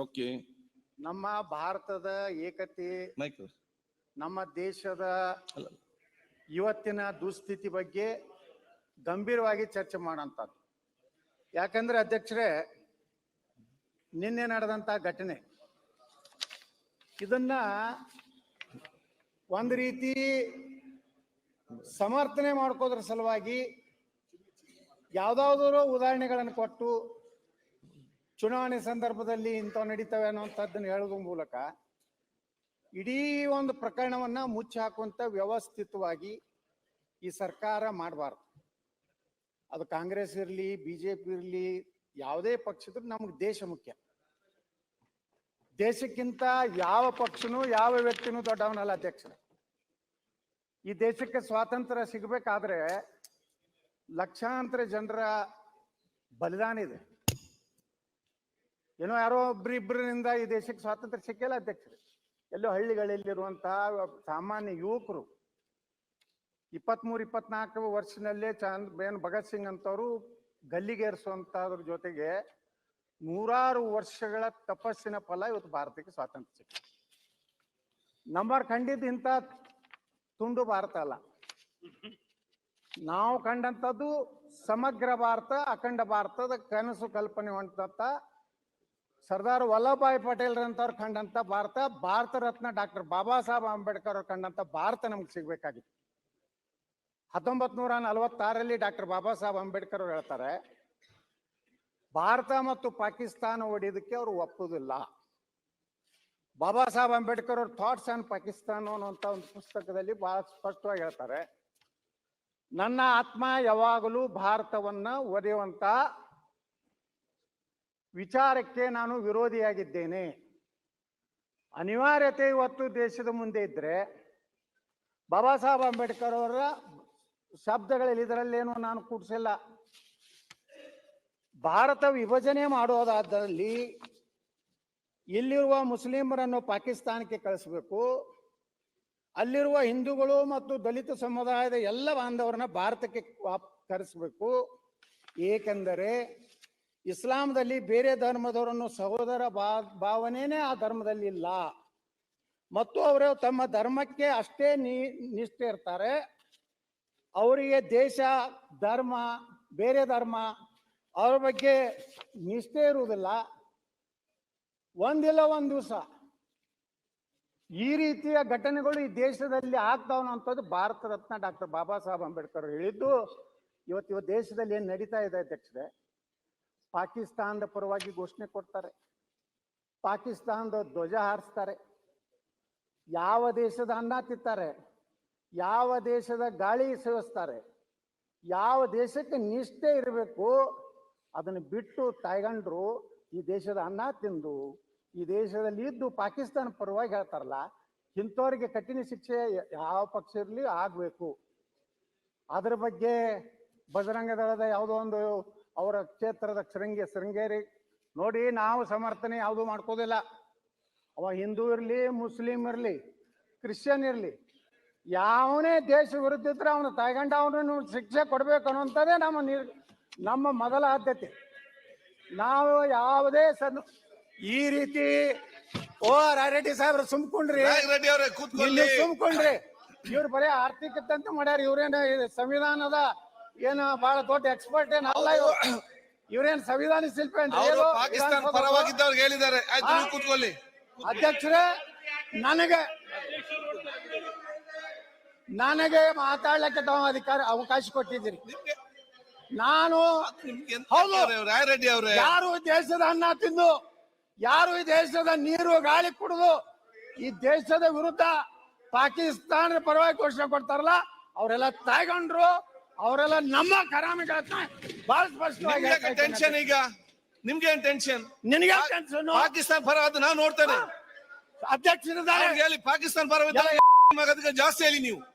Okay. ನಮ್ಮ ಭಾರತದ ಏಕತೆ, ನಮ್ಮ ದೇಶದ ಇವತ್ತಿನ ದುಸ್ಥಿತಿ ಬಗ್ಗೆ ಗಂಭೀರವಾಗಿ ಚರ್ಚೆ ಮಾಡೋಂಥದ್ದು. ಯಾಕಂದ್ರೆ ಅಧ್ಯಕ್ಷರೇ, ನಿನ್ನೆ ನಡೆದಂತ ಘಟನೆ ಇದನ್ನ ಒಂದು ರೀತಿ ಸಮರ್ಥನೆ ಮಾಡ್ಕೋದ್ರ ಸಲುವಾಗಿ ಯಾವ್ದಾದ್ರು ಉದಾಹರಣೆಗಳನ್ನು ಕೊಟ್ಟು ಚುನಾವಣೆ ಸಂದರ್ಭದಲ್ಲಿ ಇಂಥವು ನಡೀತವೆ ಅನ್ನುವಂಥದ್ದನ್ನು ಹೇಳೋದ್ರ ಮೂಲಕ ಇಡೀ ಒಂದು ಪ್ರಕರಣವನ್ನ ಮುಚ್ಚಿ ಹಾಕುವಂತ ವ್ಯವಸ್ಥಿತವಾಗಿ ಈ ಸರ್ಕಾರ ಮಾಡಬಾರ್ದು. ಅದು ಕಾಂಗ್ರೆಸ್ ಇರಲಿ, ಬಿಜೆಪಿ ಇರಲಿ, ಯಾವುದೇ ಪಕ್ಷದ ನಮ್ಗೆ ದೇಶ ಮುಖ್ಯ. ದೇಶಕ್ಕಿಂತ ಯಾವ ಪಕ್ಷನೂ ಯಾವ ವ್ಯಕ್ತಿನೂ ದೊಡ್ಡವನಲ್ಲ ಅಧ್ಯಕ್ಷರೇ. ಈ ದೇಶಕ್ಕೆ ಸ್ವಾತಂತ್ರ್ಯ ಸಿಗಬೇಕಾದ್ರೆ ಲಕ್ಷಾಂತರ ಜನರ ಬಲಿದಾನ ಇದೆ. ಏನೋ ಯಾರೋ ಒಬ್ರಿಬ್ಬರಿಂದ ಈ ದೇಶಕ್ಕೆ ಸ್ವಾತಂತ್ರ್ಯ ಸಿಕ್ಕಿಲ್ಲ ಅಧ್ಯಕ್ಷರೇ. ಎಲ್ಲೋ ಹಳ್ಳಿಗಳಲ್ಲಿರುವಂತಹ ಸಾಮಾನ್ಯ ಯುವಕರು 23-24 ವರ್ಷದಲ್ಲೇ ಭಗತ್ ಸಿಂಗ್ ಅಂತವರು ಗಲ್ಲಿಗೇರಿಸುವಂತದ್ರ ಜೊತೆಗೆ ನೂರಾರು ವರ್ಷಗಳ ತಪಸ್ಸಿನ ಫಲ ಇವತ್ತು ಭಾರತಕ್ಕೆ ಸ್ವಾತಂತ್ರ್ಯ ಸಿಕ್ಕಿದೆ. ನಂಬರ್ ಕಂಡಿದ್ದು ಇಂಥ ತುಂಡು ಭಾರತ ಅಲ್ಲ. ನಾವು ಕಂಡಂಥದ್ದು ಸಮಗ್ರ ಭಾರತ, ಅಖಂಡ ಭಾರತದ ಕನಸು ಕಲ್ಪನೆ ಹೊಂದಂತ ಸರ್ದಾರ್ ವಲ್ಲಭಭಾಯಿ ಪಟೇಲ್ ಅಂತವ್ರು ಕಂಡಂತ ಭಾರತ, ಭಾರತ ರತ್ನ ಡಾಕ್ಟರ್ ಬಾಬಾ ಸಾಹೇಬ್ ಅಂಬೇಡ್ಕರ್ ಅವ್ರು ಕಂಡಂತ ಭಾರತ ನಮ್ಗೆ ಸಿಗ್ಬೇಕಾಗಿತ್ತು. 1946ರಲ್ಲಿ ಡಾಕ್ಟರ್ ಬಾಬಾ ಸಾಹೇಬ್ ಅಂಬೇಡ್ಕರ್ ಅವ್ರು ಹೇಳ್ತಾರೆ, ಭಾರತ ಮತ್ತು ಪಾಕಿಸ್ತಾನ ಒಡೆಯೋದಕ್ಕೆ ಅವರು ಒಪ್ಪುದಿಲ್ಲ. ಬಾಬಾ ಸಾಹೇಬ್ ಅಂಬೇಡ್ಕರ್ ಅವ್ರ ಥಾಟ್ಸ್ ಆನ್ ಪಾಕಿಸ್ತಾನ ಅನ್ನುವಂಥ ಒಂದು ಪುಸ್ತಕದಲ್ಲಿ ಬಹಳ ಸ್ಪಷ್ಟವಾಗಿ ಹೇಳ್ತಾರೆ, ನನ್ನ ಆತ್ಮ ಯಾವಾಗಲೂ ಭಾರತವನ್ನ ಒಡೆಯುವಂತ ವಿಚಾರಕ್ಕೆ ನಾನು ವಿರೋಧಿಯಾಗಿದ್ದೇನೆ. ಅನಿವಾರ್ಯತೆ ಇವತ್ತು ದೇಶದ ಮುಂದೆ ಇದ್ರೆ ಬಾಬಾ ಸಾಹೇಬ್ ಅಂಬೇಡ್ಕರ್ ಅವರ ಶಬ್ದಗಳಲ್ಲಿ ಇದರಲ್ಲೇನು ನಾನು ಕೂಡಿಸಿಲ್ಲ. ಭಾರತ ವಿಭಜನೆ ಮಾಡೋದಾದಲ್ಲಿ ಇಲ್ಲಿರುವ ಮುಸ್ಲಿಮರನ್ನು ಪಾಕಿಸ್ತಾನಕ್ಕೆ ಕಳಿಸ್ಬೇಕು, ಅಲ್ಲಿರುವ ಹಿಂದೂಗಳು ಮತ್ತು ದಲಿತ ಸಮುದಾಯದ ಎಲ್ಲ ಬಾಂಧವರನ್ನ ಭಾರತಕ್ಕೆ ಕರೆಸಬೇಕು. ಏಕೆಂದರೆ ಇಸ್ಲಾಂದಲ್ಲಿ ಬೇರೆ ಧರ್ಮದವರನ್ನು ಸಹೋದರ ಭಾವನೆನೇ ಆ ಧರ್ಮದಲ್ಲಿ ಇಲ್ಲ ಮತ್ತು ಅವರು ತಮ್ಮ ಧರ್ಮಕ್ಕೆ ಅಷ್ಟೇ ನಿಷ್ಠೆ ಇರ್ತಾರೆ. ಅವರಿಗೆ ದೇಶ, ಧರ್ಮ, ಬೇರೆ ಧರ್ಮ ಅವ್ರ ಬಗ್ಗೆ ನಿಷ್ಠೆ ಇರುವುದಿಲ್ಲ. ಒಂದಿಲ್ಲ ಒಂದು ದಿವಸ ಈ ರೀತಿಯ ಘಟನೆಗಳು ಈ ದೇಶದಲ್ಲಿ ಆಗ್ತಾವನ್ನೋಂಥದ್ದು ಭಾರತ ರತ್ನ ಡಾಕ್ಟರ್ ಬಾಬಾ ಸಾಹೇಬ್ ಅಂಬೇಡ್ಕರ್ ಹೇಳಿದ್ದು. ಇವತ್ತು ದೇಶದಲ್ಲಿ ಏನ್ ನಡೀತಾ ಇದೆ ಅಧ್ಯಕ್ಷರೇ, ಪಾಕಿಸ್ತಾನದ ಪರವಾಗಿ ಘೋಷಣೆ ಕೊಡ್ತಾರೆ, ಪಾಕಿಸ್ತಾನದ ಧ್ವಜ ಹಾರಿಸ್ತಾರೆ, ಯಾವ ದೇಶದ ಅನ್ನ ತಿಂತಾರೆ, ಯಾವ ದೇಶದ ಗಾಳಿ ಸೇವಿಸ್ತಾರೆ, ಯಾವ ದೇಶಕ್ಕೆ ನಿಷ್ಠೆ ಇರಬೇಕು ಅದನ್ನು ಬಿಟ್ಟು ತಾಯ್ಗಂಡ್ರು ಈ ದೇಶದ ಅನ್ನ ತಿಂದು ಈ ದೇಶದಲ್ಲಿ ಇದ್ದು ಪಾಕಿಸ್ತಾನ ಪರವಾಗಿ ಹೇಳ್ತಾರಲ್ಲ, ಇಂಥವ್ರಿಗೆ ಕಠಿಣ ಶಿಕ್ಷೆ ಯಾವ ಪಕ್ಷ ಇರಲಿ ಆಗ್ಬೇಕು. ಅದ್ರ ಬಗ್ಗೆ ಬಜರಂಗ ದಳದ ಯಾವುದೋ ಒಂದು ಅವರ ಕ್ಷೇತ್ರದ ಶೃಂಗೇರಿ ನೋಡಿ, ನಾವು ಸಮರ್ಥನೆ ಯಾವುದು ಮಾಡ್ಕೋದಿಲ್ಲ. ಅವ ಹಿಂದೂ ಇರಲಿ, ಮುಸ್ಲಿಂ ಇರಲಿ, ಕ್ರಿಶ್ಚಿಯನ್ ಇರಲಿ, ಯಾವನೇ ದೇಶ ವಿರುದ್ಧ ಇದ್ರೆ ಅವನು ತಾಯ್ಗಂಡ ಅವನನ್ನು ಶಿಕ್ಷೆ ಕೊಡ್ಬೇಕು ಅನ್ನುವಂಥದ್ದೇ ನಮ್ಮ ಮೊದಲ ಆದ್ಯತೆ. ನಾವು ಯಾವುದೇ ಈ ರೀತಿ ರೆಡ್ಡಿ ಸಾಹೇಬ್ರ ಸುಮ್ಕೊಂಡ್ರಿ, ಸುಮ್ಕೊಂಡ್ರಿ. ಇವ್ರು ಬರೀ ಆರ್ಥಿಕತೆ ಅಂತ ಮಾಡ್ಯಾರ. ಇವ್ರೇನ ಸಂವಿಧಾನದ ಏನು ಬಹಳ ದೊಡ್ಡ ಎಕ್ಸ್ಪರ್ಟ್ ಏನಲ್ಲ. ಇವ್ರೇನ್ ಸಂವಿಧಾನ ಶಿಲ್ಪಿ ಹೇಳಿದ್ದಾರೆ. ಅಧ್ಯಕ್ಷರೇ, ನನಗೆ ಮಾತಾಡ್ಲಿಕ್ಕೆ ತಾವು ಅವಕಾಶ ಕೊಟ್ಟಿದ್ದೀರಿ. ನಾನು ಯಾರು ದೇಶದ ಅನ್ನ ತಿಂದು, ಯಾರು ಈ ದೇಶದ ನೀರು ಗಾಳಿ ಕುಡಿದು ಈ ದೇಶದ ವಿರುದ್ಧ ಪಾಕಿಸ್ತಾನ ಪರವಾಗಿ ಘೋಷಣೆ ಕೊಡ್ತಾರಲ್ಲ, ಅವರೆಲ್ಲ ತಾಯ್ಗೊಂಡ್ರು. ಅವರೆಲ್ಲ ನಮ್ಮ ಕರಾಮಿಗಳನ್ನ ಬಹಳ ಸ್ಪಷ್ಟವಾಗಿ ಟೆನ್ಷನ್. ಈಗ ನಿಮ್ಗೆ ಏನ್ ಟೆನ್ಷನ್? ನಿನಗೆ ಟೆನ್ಷನ್? ಪಾಕಿಸ್ತಾನ ಪರ ಅದು ನಾನು ನೋಡ್ತೇನೆ. ಅಧ್ಯಕ್ಷರಿದ್ದಾರೆ ಹೇಳಿ, ಪಾಕಿಸ್ತಾನ ಪರ ಜಾಸ್ತಿ ಹೇಳಿ.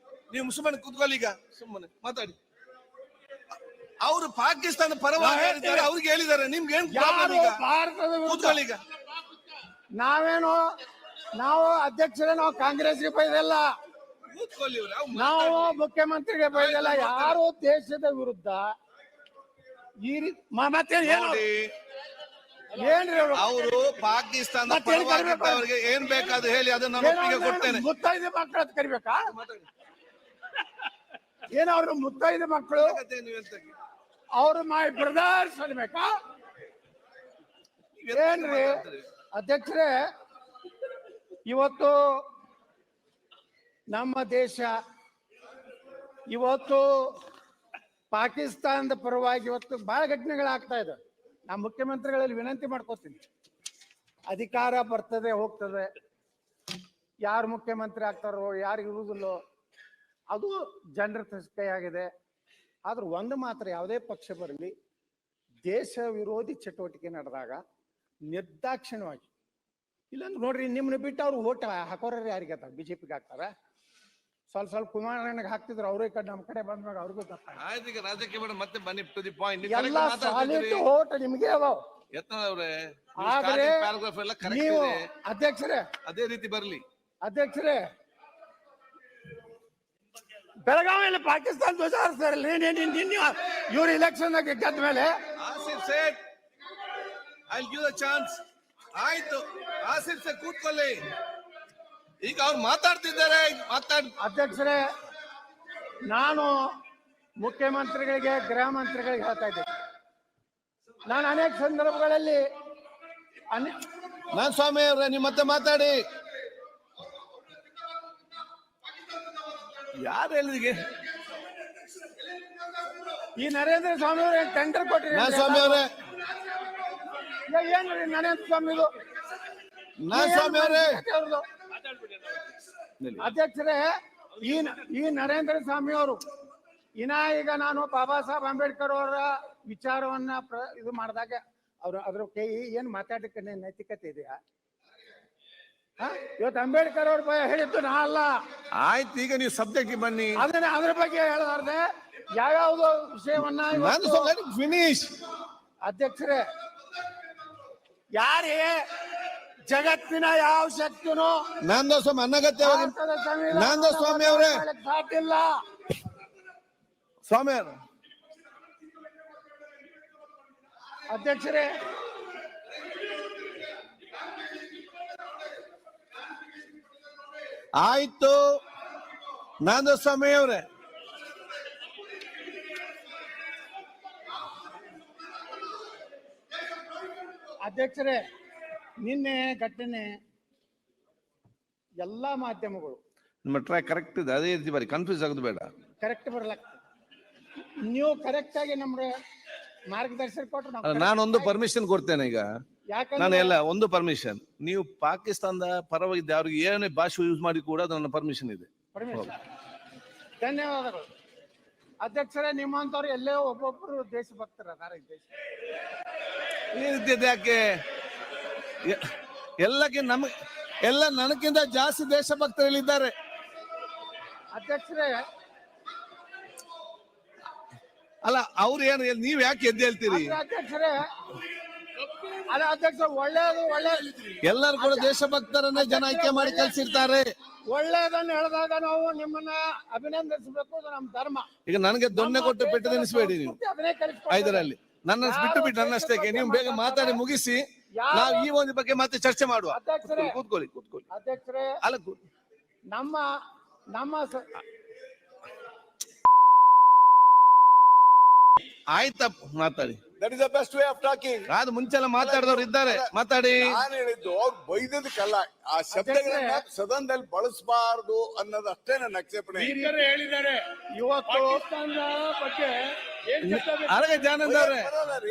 ನೀವು ಸುಮ್ಮನೆ ಕೂತ್ಕೊಳ್ಳಿ, ಈಗ ಸುಮ್ಮನೆ ಮಾತಾಡಿ. ಅವರು ಪಾಕಿಸ್ತಾನ ಪರವಾಗಿ ಹೇಳಿದ್ದಾರೆ, ಅವ್ರಿಗೆ ಹೇಳಿದ್ದಾರೆ. ನಿಮ್ಗೆ ಏನ್ ಭಾರತದ ಕೂತ್ಕೊಳ್ಳಿ ಈಗ. ನಾವು ಅಧ್ಯಕ್ಷರೇ, ನಾವು ಕಾಂಗ್ರೆಸ್ಗೆ ಬೈದಲ್ಲ, ನಾವು ಮುಖ್ಯಮಂತ್ರಿಗೆ ಬೈದಲ್ಲ. ಯಾರು ದೇಶದ ವಿರುದ್ಧ ಈ ರೀತಿ ಮತ್ತೆ ಏನ್ರಿ ಅವ್ರು? ಅವರು ಪಾಕಿಸ್ತಾನದ ಮತ್ತೆ ಏನ್ ಕರಿಬೇಕು? ಪರವಾಗಿದ್ದವರಿಗೆ ಏನ್ ಬೇಕಾದ್ರು ಹೇಳಿ, ಅದನ್ನ ನಾನು ಒಪ್ಪಿಗೆ ಕೊಡ್ತೇನೆ. ಮುತ್ತೈದೆ ಮಕ್ಕಳು ಅಂತ ಕರಿಬೇಕಾ? ಏನ ಅವ್ರು ಮುತ್ತೈದೆ ಮಕ್ಕಳು, ಅವ್ರು ಮೈ ಬ್ರದರ್ಸ್ ಅನ್ಬೇಕಾ? ಏನ್ರಿ ಅಧ್ಯಕ್ಷರೇ, ಇವತ್ತು ನಮ್ಮ ದೇಶ ಇವತ್ತು ಪಾಕಿಸ್ತಾನದ ಪರವಾಗಿ ಇವತ್ತು ಬಹಳ ಘಟನೆಗಳಾಗ್ತಾ ಇದೆ. ನಾ ಮುಖ್ಯಮಂತ್ರಿಗಳಲ್ಲಿ ವಿನಂತಿ ಮಾಡ್ಕೋತೀನಿ, ಅಧಿಕಾರ ಬರ್ತದೆ ಹೋಗ್ತದೆ, ಯಾರು ಮುಖ್ಯಮಂತ್ರಿ ಆಗ್ತಾರೋ ಯಾರು ಇರುವುದಿಲ್ಲೋ ಅದು ಜನರ ಕೈಯಾಗಿದೆ. ಆದ್ರೂ ಒಂದು ಮಾತ್ರ, ಯಾವುದೇ ಪಕ್ಷ ಬರಲಿ, ದೇಶ ವಿರೋಧಿ ಚಟುವಟಿಕೆ ನಡೆದಾಗ ನಿರ್ದಾಕ್ಷಿಣ್ಯವಾಗಿ, ಇಲ್ಲಾಂದ್ರೆ ನೋಡ್ರಿ ನಿಮ್ಮನ್ನ ಬಿಟ್ಟು ಅವ್ರು ಓಟ್ ಹಾಕೋರ ಯಾರಿಗೆ ಬಿಜೆಪಿಗೆ ಹಾಕ್ತಾರ? ಸ್ವಲ್ಪ ಸ್ವಲ್ಪ ಕುಮಾರಣ್ಣಗೆ ಹಾಕ್ತಿದ್ರು, ಅವ್ರ ಕಡೆ ನಮ್ಮ ಕಡೆ ಬಂದ್ಮ್ಯಾಗ ಅವ್ರಿಗೂ ಆಯ್ತು, ಈಗ ರಾಜ್ಯಕ್ಕೆ ಬೇಡ, ಮತ್ತೆ ಬನ್ನಿ ಟು ದಿ ಪಾಯಿಂಟ್. ಎಲ್ಲ ಸಾಲಿಡ್ ಓಟ್ ನಿಮ್ಗೆ ಅದಾವ. ಆದ್ರೆ ಪ್ಯಾರಾಗ್ರಾಫ್ ಎಲ್ಲ ನೀವು ಕರೆಕ್ಟ್ ಅಧ್ಯಕ್ಷರೇ, ಅದೇ ರೀತಿ ಬರ್ಲಿ. ಅಧ್ಯಕ್ಷರೇ, ಬೆಳಗಾವಿಯಲ್ಲಿ ಪಾಕಿಸ್ತಾನ ಧ್ವಜ ಹಾರಿಸ್ತಾರಲ್ಲ, ಇವ್ರ ಇಲೆಕ್ಷನ್ ಗೆದ್ದ ಮೇಲೆ Asif Sait, I give a chance. ಆಯ್ತು, ಆಸಿಫ್ ಸೇಠ್ ಕೂತ್ಕೊಳ್ಳಿ. ಈಗ ಅವ್ರು ಮಾತಾಡ್ತಿದ್ದಾರೆ, ಅಧ್ಯಕ್ಷರೇ, ನಾನು ಮುಖ್ಯಮಂತ್ರಿಗಳಿಗೆ ಗೃಹ ಮಂತ್ರಿಗಳಿಗೆ ಹೇಳ್ತಾ ಇದ್ದೇನೆ, ನಾನು ಅನೇಕ ಸಂದರ್ಭಗಳಲ್ಲಿ ನಾನ್ ಸ್ವಾಮಿ ಅವ್ರೆ, ನೀವು ಮತ್ತೆ ಮಾತಾಡಿ. ಯಾರು ಹೇಳಿದಿಗೆ ಈ ನರೇಂದ್ರ ಸ್ವಾಮಿ ಅವ್ರ ಟೆಂಡರ್ ಕೊಟ್ಟಿರಿ. ನಾನ್ ಸ್ವಾಮಿ ಅವ್ರೆ, ಏನ್ರಿ ನರೇಂದ್ರ ಸ್ವಾಮಿದು? ನಾನ್ ಸ್ವಾಮಿ ಅವ್ರೆ, ಅಧ್ಯಕ್ಷರೇ, ಈ ನರೇಂದ್ರ ಸ್ವಾಮಿ ಅವರು ಈಗ ನಾನು ಬಾಬಾ ಸಾಹೇಬ್ ಅಂಬೇಡ್ಕರ್ ಅವರ ವಿಚಾರವನ್ನ ಇದು ಮಾಡಿದಾಗ ಅದ್ರ ಕೈ ಏನ್ ಮಾತಾಡಕ್ಕೆ ನೈತಿಕತೆ ಇದೆಯಾ? ಇವತ್ತು ಅಂಬೇಡ್ಕರ್ ಅವ್ರ ಹೇಳಿದ್ದು ನಾ ಅಲ್ಲ. ಆಯ್ತು, ಈಗ ನೀವು ಸಬ್ಜೆಕ್ಟ್ ಬನ್ನಿ. ಅದ್ರ ಬಗ್ಗೆ ಹೇಳಲಾರ್ದೆ ಯಾವ್ಯಾವ್ದು ವಿಷಯವನ್ನ ಫಿನಿಶ್. ಅಧ್ಯಕ್ಷರೇ, ಯಾರೇ ಜಗತ್ತಿನ ಯಾವ ಶಕ್ತಿನೂ ನಂದ ಸ್ವಾಮಿ ಅನಗತ್ಯವಾಗಿ ನಂದ ಸ್ವಾಮಿ ಅವರೇ ಸಾಧ್ಯ ಇಲ್ಲ. ಸ್ವಾಮಿ ಅವರು, ಅಧ್ಯಕ್ಷರೇ, ಆಯ್ತು, ನಂದ ಸ್ವಾಮಿ ಅವರೇ, ಅಧ್ಯಕ್ಷರೇ, ನಿನ್ನೆ ಘಟನೆ ಎಲ್ಲಾ ಮಾಧ್ಯಮಗಳು ನಿಮ್ಮ ಟ್ರೈ ಕರೆಕ್ಟ್ ಇದೆ, ಅದೇ ರೀತಿ ಬರೀ, ಕನ್ಫ್ಯೂಸ್ ಆಗೋದು ಬೇಡ. ಕರೆಕ್ಟ್ ಬರ್ಲಾಗ್ತದೆ. ನೀವು ಕರೆಕ್ಟ್ ಆಗಿ ನಮ್ಗೆ ಮಾರ್ಗದರ್ಶನ ಕೊಟ್ಟರು ನಾನೊಂದು ಪರ್ಮಿಷನ್ ಕೊಡ್ತೇನೆ. ಈಗ ಯಾಕಂದ್ರೆ ನಾನು ಎಲ್ಲ ಒಂದು ಪರ್ಮಿಷನ್, ನೀವು ಪಾಕಿಸ್ತಾನದ ಪರವಾಗಿದ್ದ ಅವ್ರಿಗೆ ಏನೇ ಭಾಷೆ ಯೂಸ್ ಮಾಡಿ ಕೂಡ ನನ್ನ ಪರ್ಮಿಷನ್ ಇದೆ. ಧನ್ಯವಾದಗಳು ಅಧ್ಯಕ್ಷರೇ. ನಿಮ್ಮಂತವ್ರು ಎಲ್ಲೇ ಒಬ್ಬೊಬ್ರು ದೇಶಭಕ್ತರು ಅದಾರ ಈ ದೇಶ. ಈ ರೀತಿ ಯಾಕೆ ಎಲ್ಲಕ್ಕೆ ಎಲ್ಲ ನನಗಿಂತ ಜಾಸ್ತಿ ದೇಶಭಕ್ತರಿದ್ದಾರೆ. ಅಧ್ಯಕ್ಷರೇ, ಅಲ್ಲ ಅವ್ರು ಏನು, ನೀವ್ ಯಾಕೆ ಎದ್ದು ಹೇಳ್ತೀರಿ? ಅಧ್ಯಕ್ಷರೇ, ಅಲ್ಲ ಅಧ್ಯಕ್ಷ, ಒಳ್ಳೇದು ಎಲ್ಲರೂ ಕೂಡ ದೇಶಭಕ್ತರನ್ನೇ ಜನ ಆಯ್ಕೆ ಮಾಡಿ ಕಳ್ಸಿರ್ತಾರೆ. ಒಳ್ಳೇದನ್ನ ಹೇಳಿದಾಗ ನಾವು ನಿಮ್ಮನ್ನ ಅಭಿನಂದಿಸಬೇಕು, ಅದು ನಮ್ಮ ಧರ್ಮ. ಈಗ ನನಗೆ ದೊಣ್ಣೆ ಕೊಟ್ಟು ಪೆಟ್ಟು ತಿನ್ನಿಸ್ಬೇಡಿ ನೀವು ಇದರಲ್ಲಿ. ನನ್ನ ಬಿಟ್ಟು ನನ್ನಷ್ಟೇ, ನೀವು ಬೇಗ ಮಾತಾಡಿ ಮುಗಿಸಿ, ನಾವು ಈ ಒಂದು ಬಗ್ಗೆ ಮತ್ತೆ ಚರ್ಚೆ ಮಾಡುವ. ಕೂತ್ಕೊಳ್ಳಿ. ಅಧ್ಯಕ್ಷರೇ, ಅಲ್ಲ ನಮ್ಮ ಆಯ್ತಪ್ಪ, ಮಾತಾಡಿ. That is the best way of talking. ಅದು ಮುಂಚೆಲ್ಲ ಮಾತಾಡಿದವ್ರು ಇದ್ದಾರೆ, ಮಾತಾಡಿ. ನಾನು ಹೇಳಿದ್ದು ಅವ್ರು ಬೈದದಕ್ಕಲ್ಲ, ಆ ಶಬ್ದಗಳನ್ನ ಸದನದಲ್ಲಿ ಬಳಸಬಾರದು ಅನ್ನೋದು ಅಷ್ಟೇ ನನ್ನ ಆಕ್ಷೇಪಣೆ. ಹೇಳಿದ್ದಾರೆ ಇವತ್ತು ಬಗ್ಗೆ ಅರಗ ಜಾನಂದ ಅವ್ರೆ,